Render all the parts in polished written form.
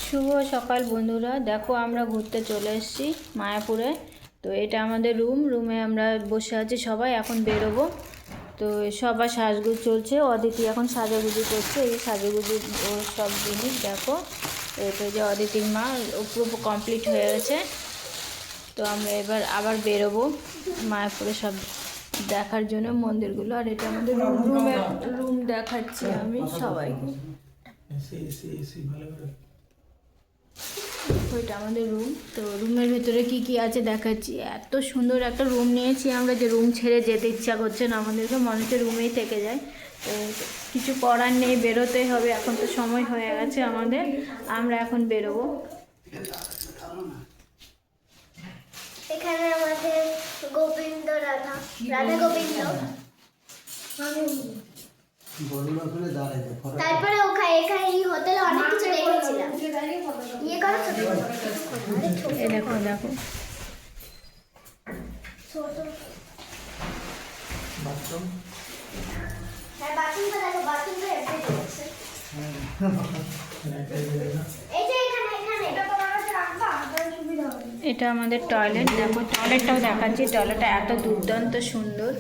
শুভ সকাল বন্ধুরা, দেখো আমরা ঘুরতে চলে এসেছি মায়াপুরে। তো এটা আমাদের রুমে আমরা বসে আছি সবাই, এখন বেরোবো। তো সবার সাজগুজ চলছে, অদিতি এখন সাজাগুজি করছে। এই সাজুগুজি ওর সব জিনিস দেখো। এটা যে অদিতির মা, ও পুরো কমপ্লিট হয়ে গেছে। তো আমরা এবার আবার বেরোবো মায়াপুরে সব দেখার জন্য মন্দিরগুলো। আর এটা আমাদের রুম দেখাচ্ছি আমি সবাইকে। ওইটা আমাদের রুম। তো রুমের ভেতরে কি কি আছে দেখাচ্ছি। এত সুন্দর একটা রুম নিয়েছি আমরা যে রুম ছেড়ে যেতে ইচ্ছা করছে না আমাদেরকে, মনে হচ্ছে রুমেই থেকে যায়। তো কিছু করার নেই, বেরোতেই হবে। এখন তো সময় হয়ে গেছে আমাদের, আমরা এখন বেরোবো। এখানে আমাদের গোবিন্দ রাধা গোবিন্দ, তারপরে ওখানে এই হোটেলে অনেক কিছু দেখেছিলাম। ইয়ে করো ছোট এই দেখো দেখো ছোট বাথরুম। হ্যাঁ বাথরুমটা দেখো, বাথরুমটা এমনি আছে। এই যে এখানে এটা তোমার কাছে রাখবা, তাহলে সুবিধা হবে। এটা আমাদের টয়লেট, দেখো টয়লেটটাও দেখাচ্ছি। টয়লেটটা এত দুর্দান্ত সুন্দর।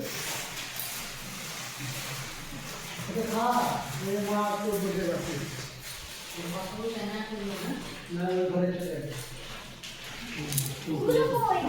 ওগুলো কই?